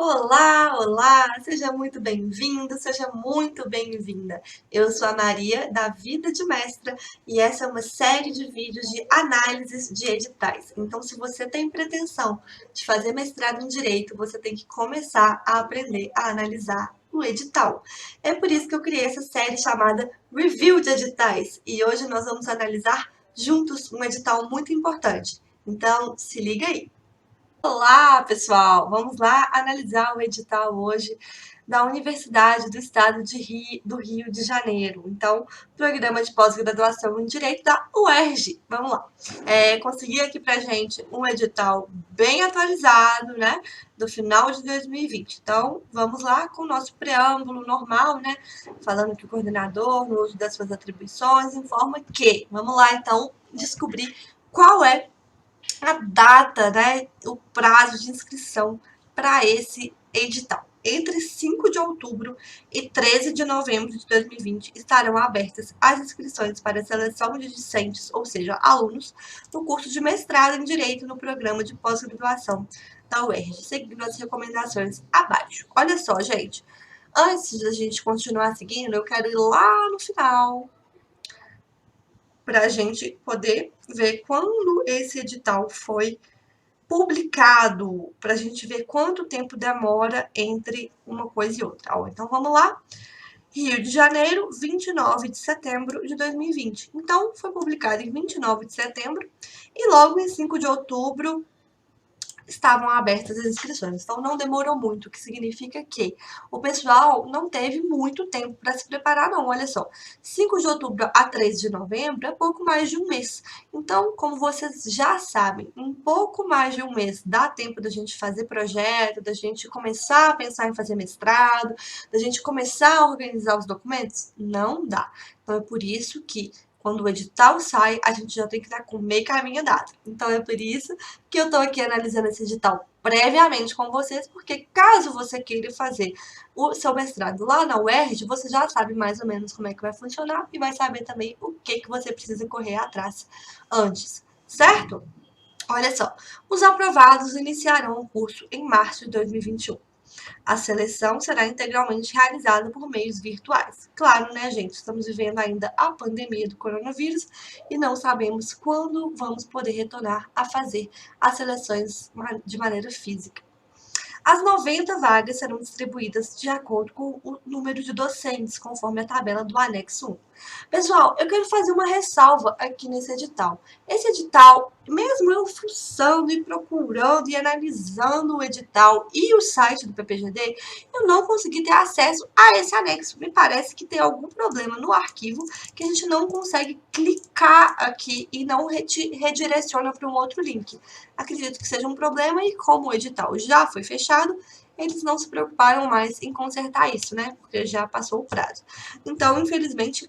Olá, olá! Seja muito bem-vindo, seja muito bem-vinda. Eu sou a Maria, da Vida de Mestra, e essa é uma série de vídeos de análises de editais. Então, se você tem pretensão de fazer mestrado em Direito, você tem que começar a aprender a analisar o edital. É por isso que eu criei essa série chamada Review de Editais, e hoje nós vamos analisar juntos um edital muito importante. Então, se liga aí! Olá, pessoal! Vamos lá analisar o edital hoje da Universidade do Estado do Rio de Janeiro. Então, programa de pós-graduação em Direito da UERJ. Vamos lá. Consegui aqui pra gente um edital bem atualizado, né? Do final de 2020. Então, vamos lá com o nosso preâmbulo normal, né? Falando que o coordenador, no uso das suas atribuições, informa que. Vamos lá, então, descobrir qual é a data, né, o prazo de inscrição para esse edital. Entre 5 de outubro e 13 de novembro de 2020 estarão abertas as inscrições para a seleção de discentes, ou seja, alunos, no curso de mestrado em Direito no programa de pós-graduação da UERJ, seguindo as recomendações abaixo. Olha só, gente, antes da gente continuar seguindo, eu quero ir lá no final para a gente poder ver quando esse edital foi publicado, para a gente ver quanto tempo demora entre uma coisa e outra. Então, vamos lá. Rio de Janeiro, 29 de setembro de 2020. Então, foi publicado em 29 de setembro e logo em 5 de outubro estavam abertas as inscrições. Então, não demorou muito, o que significa que o pessoal não teve muito tempo para se preparar, não. Olha só, 5 de outubro a 3 de novembro é pouco mais de um mês. Então, como vocês já sabem, um pouco mais de um mês dá tempo da gente fazer projeto, da gente começar a pensar em fazer mestrado, da gente começar a organizar os documentos? Não dá. Então, é por isso que quando o edital sai, a gente já tem que estar com meio caminho andado. Então, é por isso que eu estou aqui analisando esse edital previamente com vocês, porque caso você queira fazer o seu mestrado lá na UERJ, você já sabe mais ou menos como é que vai funcionar e vai saber também o que você precisa correr atrás antes, certo? Olha só, os aprovados iniciarão o curso em março de 2021. A seleção será integralmente realizada por meios virtuais. Claro, né, gente? Estamos vivendo ainda a pandemia do coronavírus e não sabemos quando vamos poder retornar a fazer as seleções de maneira física. As 90 vagas serão distribuídas de acordo com o número de docentes, conforme a tabela do anexo 1. Pessoal, eu quero fazer uma ressalva aqui nesse edital. Esse edital, mesmo eu fuçando e procurando e analisando o edital e o site do PPGD, eu não consegui ter acesso a esse anexo. Me parece que tem algum problema no arquivo que a gente não consegue clicar aqui e não redireciona para um outro link. Acredito que seja um problema e como o edital já foi fechado, eles não se preocuparam mais em consertar isso, né? Porque já passou o prazo. Então, infelizmente,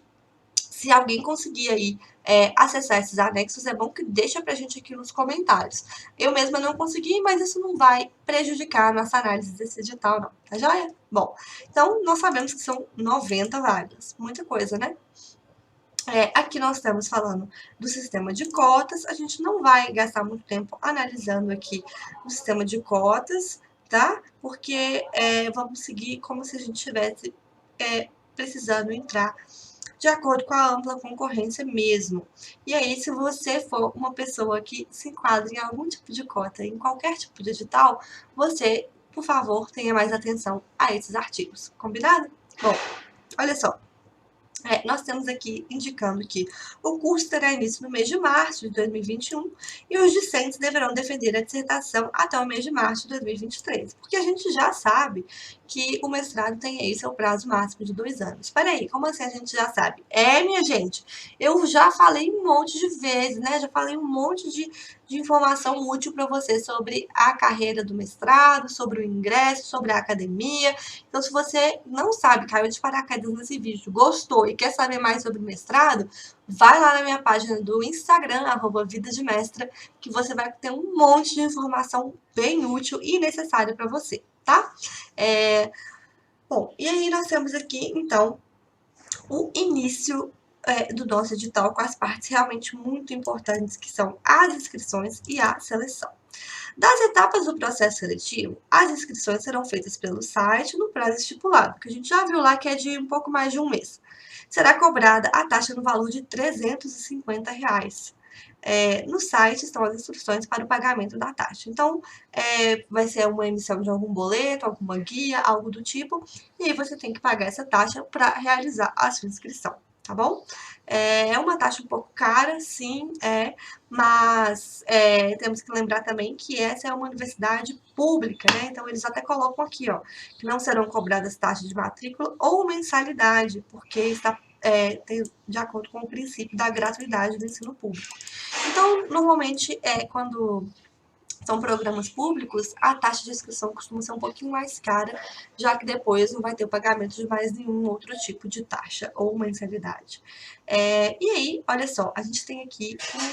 se alguém conseguir aí acessar esses anexos, é bom que deixa pra gente aqui nos comentários. Eu mesma não consegui, mas isso não vai prejudicar a nossa análise desse edital, não. Tá joia? Bom, então nós sabemos que são 90 vagas. Muita coisa, né? Aqui nós estamos falando do sistema de cotas, a gente não vai gastar muito tempo analisando aqui o sistema de cotas, tá? Porque vamos seguir como se a gente estivesse precisando entrar de acordo com a ampla concorrência mesmo. E aí, se você for uma pessoa que se enquadra em algum tipo de cota, em qualquer tipo de edital, você, por favor, tenha mais atenção a esses artigos. Combinado? Bom, olha só. Nós temos aqui indicando que o curso terá início no mês de março de 2021 e os discentes deverão defender a dissertação até o mês de março de 2023, porque a gente já sabe que o mestrado tem aí seu prazo máximo de 2 anos. Espera aí, como assim a gente já sabe? Minha gente, eu já falei um monte de vezes, né? Já falei um monte de informação útil para você sobre a carreira do mestrado, sobre o ingresso, sobre a academia. Então, se você não sabe, caiu de paraquedas nesse vídeo, gostou e quer saber mais sobre mestrado, vai lá na minha página do Instagram, @Vida de Mestra, que você vai ter um monte de informação bem útil e necessária para você, tá? Bom, e aí nós temos aqui, então, o início do nosso edital com as partes realmente muito importantes, que são as inscrições e a seleção. Das etapas do processo seletivo, as inscrições serão feitas pelo site no prazo estipulado, que a gente já viu lá que é de um pouco mais de um mês. Será cobrada a taxa no valor de R$ 350. No site estão as instruções para o pagamento da taxa. Então, vai ser uma emissão de algum boleto, alguma guia, algo do tipo, e aí você tem que pagar essa taxa para realizar a sua inscrição, tá bom? É uma taxa um pouco cara, sim, mas temos que lembrar também que essa é uma universidade pública, né? Então, eles até colocam aqui, ó, que não serão cobradas taxas de matrícula ou mensalidade, porque está de acordo com o princípio da gratuidade do ensino público. Então, normalmente, quando são programas públicos, a taxa de inscrição costuma ser um pouquinho mais cara, já que depois não vai ter o pagamento de mais nenhum outro tipo de taxa ou mensalidade. E aí, olha só, a gente tem aqui um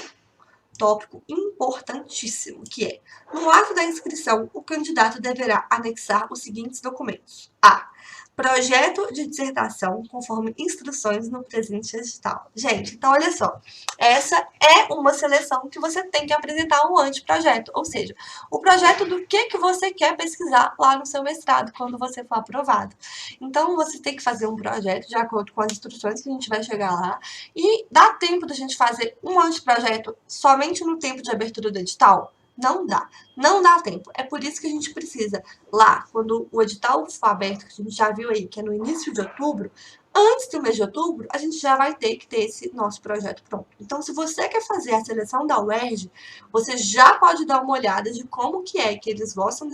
tópico importantíssimo, que é: no ato da inscrição, o candidato deverá anexar os seguintes documentos. A. Projeto de dissertação, conforme instruções no presente edital. Gente, então olha só, essa é uma seleção que você tem que apresentar um anteprojeto, ou seja, o projeto do que você quer pesquisar lá no seu mestrado, quando você for aprovado. Então, você tem que fazer um projeto de acordo com as instruções que a gente vai chegar lá, e dá tempo da gente fazer um anteprojeto somente no tempo de abertura do edital? Não dá. Não dá tempo. É por isso que a gente precisa, lá, quando o edital for aberto, que a gente já viu aí, que é no início de outubro, antes do mês de outubro, a gente já vai ter que ter esse nosso projeto pronto. Então, se você quer fazer a seleção da UERJ, você já pode dar uma olhada de como que é que eles gostam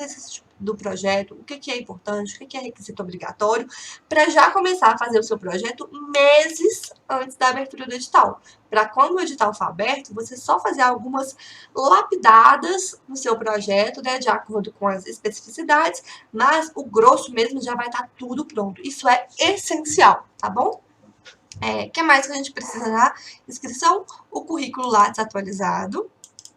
do projeto, o que é importante, o que é requisito obrigatório, para já começar a fazer o seu projeto meses antes da abertura do edital. Para quando o edital for aberto, você só fazer algumas lapidadas no seu projeto, né, de acordo com as especificidades, mas o grosso mesmo já vai estar tudo pronto. Isso é essencial, tá bom? O que mais que a gente precisa na inscrição? O currículo Lattes atualizado.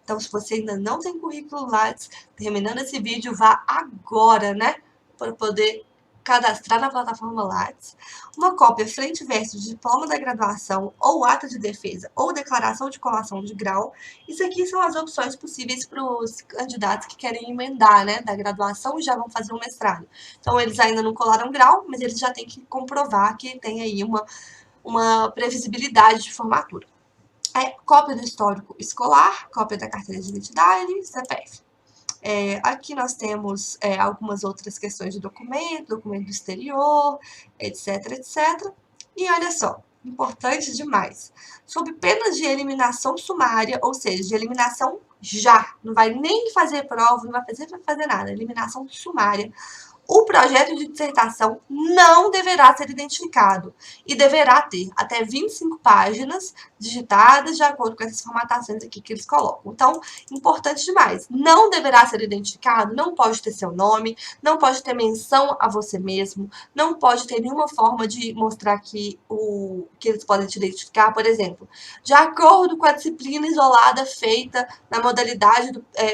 Então, se você ainda não tem currículo Lattes, terminando esse vídeo, vá agora, né, para poder cadastrar na plataforma Lattes. Uma cópia frente e verso de diploma da graduação ou ata de defesa ou declaração de colação de grau. Isso aqui são as opções possíveis para os candidatos que querem emendar, né, da graduação e já vão fazer um mestrado. Então, eles ainda não colaram grau, mas eles já têm que comprovar que tem aí uma previsibilidade de formatura. Cópia do histórico escolar, cópia da carteira de identidade, CPF. Aqui nós temos algumas outras questões de documento do exterior, etc, etc. E olha só, importante demais. Sob pena de eliminação sumária, ou seja, de eliminação já, não vai nem fazer prova, não vai fazer nada, eliminação sumária. O projeto de dissertação não deverá ser identificado e deverá ter até 25 páginas digitadas de acordo com essas formatações aqui que eles colocam. Então, importante demais, não deverá ser identificado, não pode ter seu nome, não pode ter menção a você mesmo, não pode ter nenhuma forma de mostrar que eles podem te identificar, por exemplo, de acordo com a disciplina isolada feita na modalidade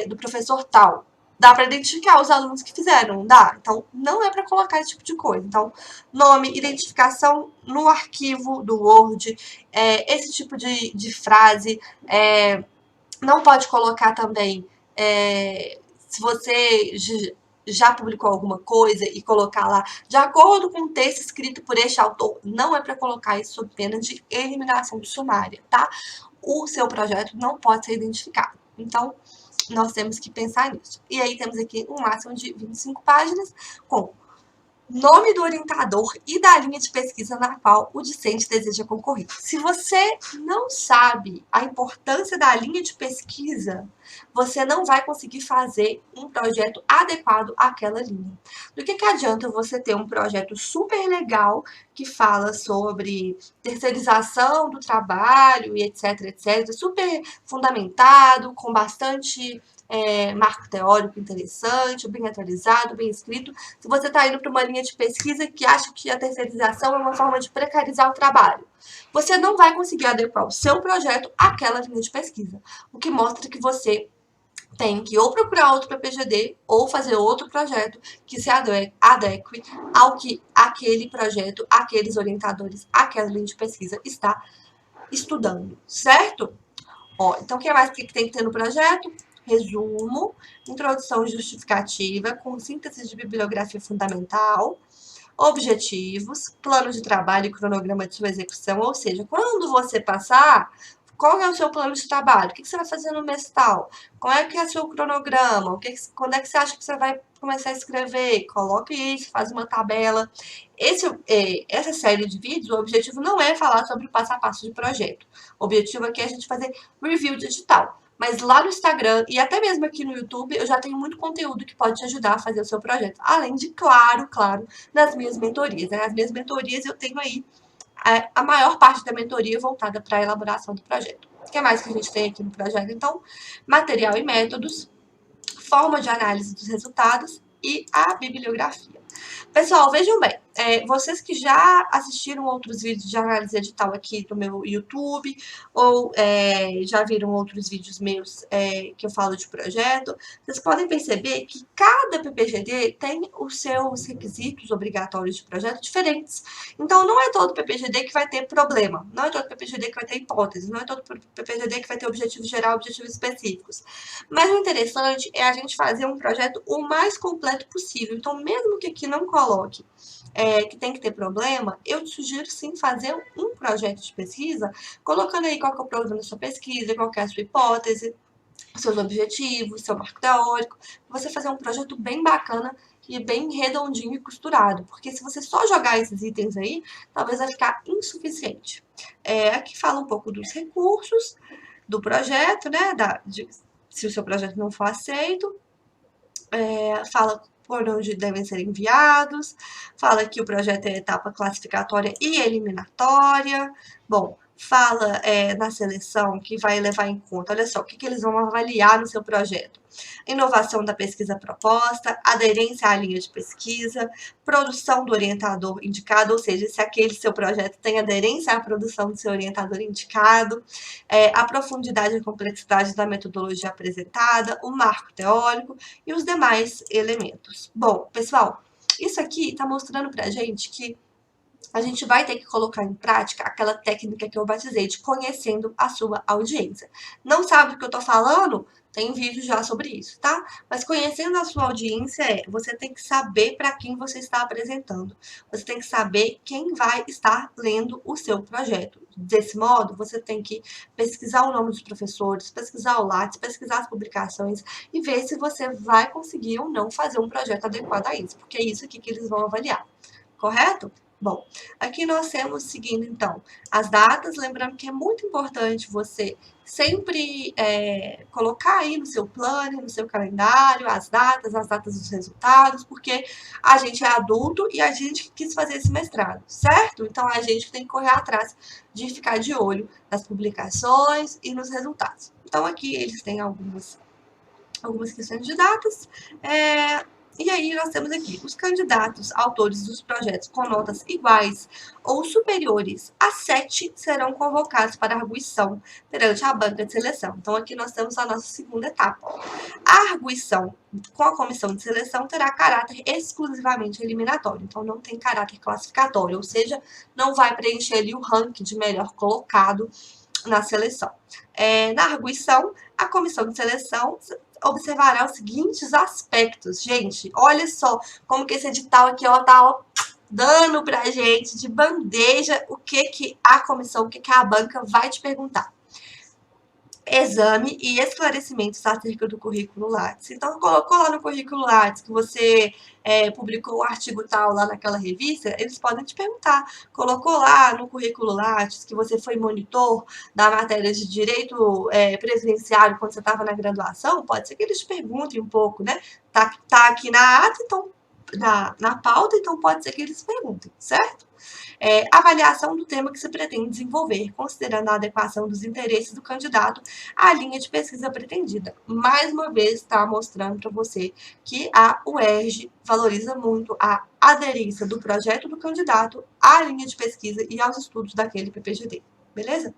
do professor tal. Dá para identificar os alunos que fizeram, não dá? Então, não é para colocar esse tipo de coisa. Então, nome, identificação no arquivo do Word, esse tipo de frase. Não pode colocar também, se você já publicou alguma coisa e colocar lá, de acordo com o texto escrito por este autor, não é para colocar isso sob pena de eliminação sumária, tá? O seu projeto não pode ser identificado. Então, nós temos que pensar nisso. E aí temos aqui um máximo de 25 páginas com nome do orientador e da linha de pesquisa na qual o discente deseja concorrer. Se você não sabe a importância da linha de pesquisa, você não vai conseguir fazer um projeto adequado àquela linha. Do que adianta você ter um projeto super legal que fala sobre terceirização do trabalho e etc, etc, super fundamentado, com bastante marco teórico interessante, bem atualizado, bem escrito, se você está indo para uma linha de pesquisa que acha que a terceirização é uma forma de precarizar o trabalho, você não vai conseguir adequar o seu projeto àquela linha de pesquisa, o que mostra que você tem que ou procurar outro PPGD ou fazer outro projeto que se adeque ao que aquele projeto, aqueles orientadores, aquela linha de pesquisa está estudando, certo? Então, o que mais que tem que ter no projeto? resumo, introdução justificativa, com síntese de bibliografia fundamental, objetivos, plano de trabalho e cronograma de sua execução, ou seja, quando você passar, qual é o seu plano de trabalho? O que você vai fazer no mês tal? Qual é que é o seu cronograma? Quando é que você acha que você vai começar a escrever? Coloque isso, faz uma tabela. Essa série de vídeos, o objetivo não é falar sobre o passo a passo de projeto. O objetivo aqui é a gente fazer review digital. Mas lá no Instagram e até mesmo aqui no YouTube, eu já tenho muito conteúdo que pode te ajudar a fazer o seu projeto. Além de, claro, nas minhas mentorias. Né? Nas minhas mentorias eu tenho aí a maior parte da mentoria voltada para a elaboração do projeto. O que mais que a gente tem aqui no projeto? Então, material e métodos, forma de análise dos resultados e a bibliografia. Pessoal, vejam bem, vocês que já assistiram outros vídeos de análise edital aqui no meu YouTube, ou já viram outros vídeos meus que eu falo de projeto, vocês podem perceber que cada PPGD tem os seus requisitos obrigatórios de projeto diferentes. Então, não é todo PPGD que vai ter problema, não é todo PPGD que vai ter hipótese, não é todo PPGD que vai ter objetivo geral, objetivos específicos. Mas o interessante é a gente fazer um projeto o mais completo possível. Então, mesmo que aqui não coloque que tem que ter problema, eu te sugiro sim fazer um projeto de pesquisa, colocando aí qual que é o problema da sua pesquisa, qual que é a sua hipótese, seus objetivos, seu marco teórico, você fazer um projeto bem bacana e bem redondinho e costurado, porque se você só jogar esses itens aí, talvez vai ficar insuficiente. Aqui fala um pouco dos recursos do projeto, né, se o seu projeto não for aceito, fala por onde devem ser enviados, fala que o projeto é etapa classificatória e eliminatória. Bom, fala na seleção que vai levar em conta, olha só, o que eles vão avaliar no seu projeto. Inovação da pesquisa proposta, aderência à linha de pesquisa, produção do orientador indicado, ou seja, se aquele seu projeto tem aderência à produção do seu orientador indicado, a profundidade e complexidade da metodologia apresentada, o marco teórico e os demais elementos. Bom, pessoal, isso aqui está mostrando para a gente que a gente vai ter que colocar em prática aquela técnica que eu batizei de conhecendo a sua audiência. Não sabe o que eu tô falando? Tem vídeo já sobre isso, tá? Mas conhecendo a sua audiência você tem que saber para quem você está apresentando. Você tem que saber quem vai estar lendo o seu projeto. Desse modo, você tem que pesquisar o nome dos professores, pesquisar o Lattes, pesquisar as publicações e ver se você vai conseguir ou não fazer um projeto adequado a isso, porque é isso aqui que eles vão avaliar. Correto? Bom, aqui nós temos seguindo, então, as datas, lembrando que é muito importante você sempre colocar aí no seu plano, no seu calendário, as datas dos resultados, porque a gente é adulto e a gente quis fazer esse mestrado, certo? Então, a gente tem que correr atrás de ficar de olho nas publicações e nos resultados. Então, aqui eles têm algumas questões de datas, e aí nós temos aqui os candidatos autores dos projetos com notas iguais ou superiores a 7 serão convocados para arguição perante a banca de seleção. Então aqui nós temos a nossa segunda etapa. A arguição com a comissão de seleção terá caráter exclusivamente eliminatório, então não tem caráter classificatório, ou seja, não vai preencher ali o ranking de melhor colocado na seleção. Na arguição, a comissão de seleção observará os seguintes aspectos. Gente, olha só como que esse edital aqui, ó, tá dando pra gente de bandeja o que a comissão, o que a banca vai te perguntar. Exame e esclarecimentos acerca do currículo Lattes. Então, colocou lá no currículo Lattes que você publicou um artigo tal lá naquela revista, eles podem te perguntar. Colocou lá no currículo Lattes que você foi monitor da matéria de direito previdenciário quando você estava na graduação, pode ser que eles te perguntem um pouco, né? Tá aqui na ata, então, na pauta, então pode ser que eles perguntem, certo? Avaliação do tema que se pretende desenvolver, considerando a adequação dos interesses do candidato à linha de pesquisa pretendida. Mais uma vez, está mostrando para você que a UERJ valoriza muito a aderência do projeto do candidato à linha de pesquisa e aos estudos daquele PPGD. Beleza?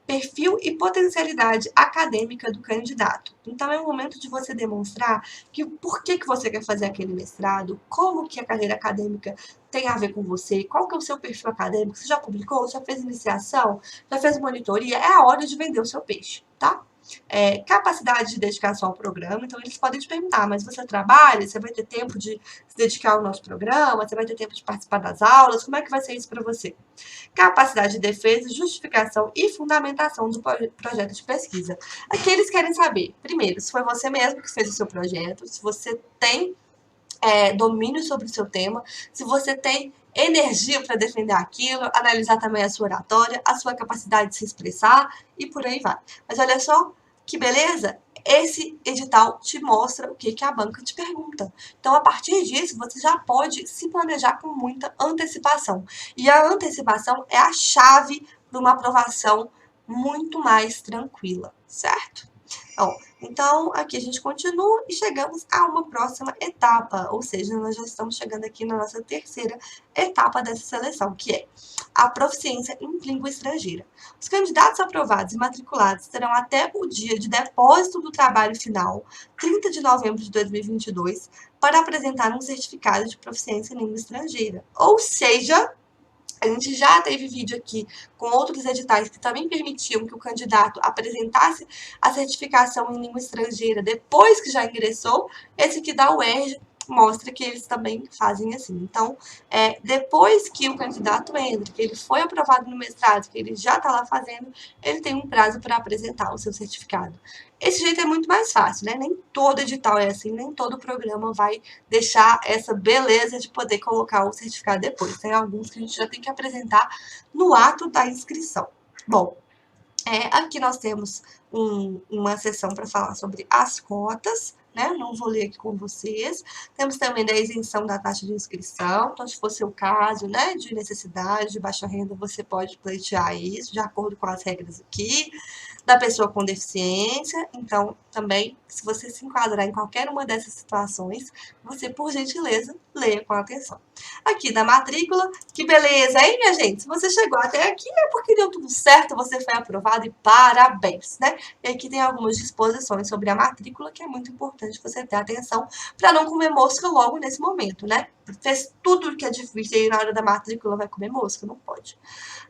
Perfil e potencialidade acadêmica do candidato. Então, é o momento de você demonstrar que por que você quer fazer aquele mestrado, como que a carreira acadêmica tem a ver com você, qual que é o seu perfil acadêmico, você já publicou, já fez iniciação, já fez monitoria, é a hora de vender o seu peixe, tá? capacidade de dedicação ao programa. Então, eles podem te perguntar, mas você trabalha? Você vai ter tempo de se dedicar ao nosso programa? Você vai ter tempo de participar das aulas? Como é que vai ser isso para você? Capacidade de defesa, justificação e fundamentação do projeto de pesquisa. Aqui eles querem saber, primeiro, se foi você mesmo que fez o seu projeto, se você tem domínio sobre o seu tema, se você tem energia para defender aquilo, analisar também a sua oratória, a sua capacidade de se expressar e por aí vai. Mas olha só que beleza! Esse edital te mostra o que a banca te pergunta. Então, a partir disso, você já pode se planejar com muita antecipação. E a antecipação é a chave para uma aprovação muito mais tranquila, certo? Bom, então, aqui a gente continua e chegamos a uma próxima etapa, ou seja, nós já estamos chegando aqui na nossa terceira etapa dessa seleção, que é a proficiência em língua estrangeira. Os candidatos aprovados e matriculados terão até o dia de depósito do trabalho final, 30 de novembro de 2022, para apresentar um certificado de proficiência em língua estrangeira. Ou seja, a gente já teve vídeo aqui com outros editais que também permitiam que o candidato apresentasse a certificação em língua estrangeira depois que já ingressou. Esse aqui da UERJ mostra que eles também fazem assim. Então, depois que o candidato entra, que ele foi aprovado no mestrado, que ele já está lá fazendo, ele tem um prazo para apresentar o seu certificado. Esse jeito é muito mais fácil, né? Nem todo edital é assim, nem todo programa vai deixar essa beleza de poder colocar o certificado depois. Tem alguns que a gente já tem que apresentar no ato da inscrição. Bom, aqui nós temos uma seção para falar sobre as cotas, né? Não vou ler aqui com vocês. Temos também da isenção da taxa de inscrição. Então, se for seu caso, né, de necessidade, de baixa renda, você pode pleitear isso, de acordo com as regras aqui. Da pessoa com deficiência. Então, também, se você se enquadrar em qualquer uma dessas situações, você, por gentileza, leia com atenção. Aqui da matrícula, que beleza, hein, minha gente? Se você chegou até aqui é porque deu tudo certo, você foi aprovado e parabéns, né? E aqui tem algumas disposições sobre a matrícula que é muito importante você ter atenção para não comer mosca logo nesse momento, né? Fez tudo que é difícil e na hora da matrícula vai comer mosca, não pode.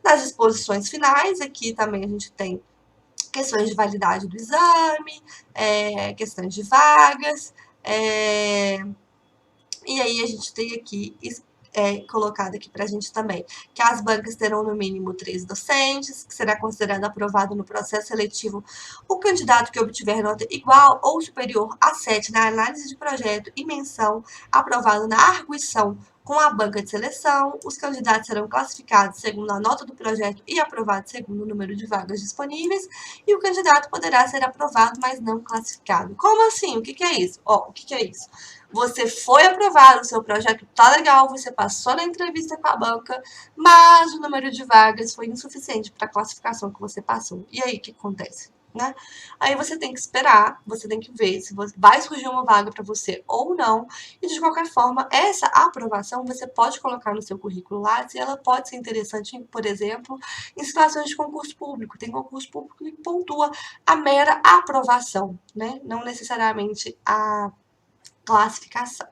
Nas disposições finais, aqui também a gente tem questões de validade do exame, questões de vagas, e aí a gente tem aqui colocado aqui para a gente também, que as bancas terão no mínimo 3 docentes, que será considerado aprovado no processo seletivo o candidato que obtiver nota igual ou superior a 7 na análise de projeto e menção aprovado na arguição com a banca de seleção. Os candidatos serão classificados segundo a nota do projeto e aprovados segundo o número de vagas disponíveis, e o candidato poderá ser aprovado, mas não classificado. Como assim? O que é isso? O que é isso? Você foi aprovado, o seu projeto tá legal, você passou na entrevista com a banca, mas o número de vagas foi insuficiente para a classificação que você passou. E aí, o que acontece? Né? Aí você tem que esperar, você tem que ver se vai surgir uma vaga para você ou não, e de qualquer forma, essa aprovação você pode colocar no seu currículo lá, se ela pode ser interessante, por exemplo, em situações de concurso público. Tem concurso público que pontua a mera aprovação, né? Não necessariamente a classificação.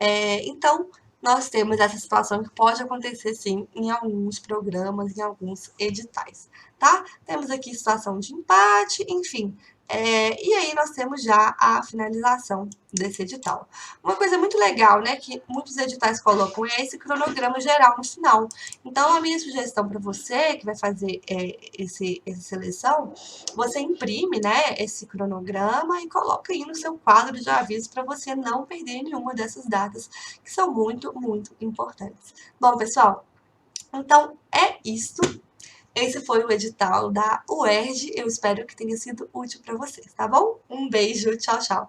Então, nós temos essa situação que pode acontecer, sim, em alguns programas, em alguns editais, tá? Temos aqui situação de empate, enfim. E aí nós temos já a finalização desse edital. Uma coisa muito legal, né, que muitos editais colocam é esse cronograma geral no final. Então, a minha sugestão para você que vai fazer essa seleção, você imprime, né, esse cronograma e coloca aí no seu quadro de avisos para você não perder nenhuma dessas datas que são muito, muito importantes. Bom, pessoal, então é isso. Esse foi o edital da UERJ. Eu espero que tenha sido útil para vocês, tá bom? Um beijo, tchau, tchau.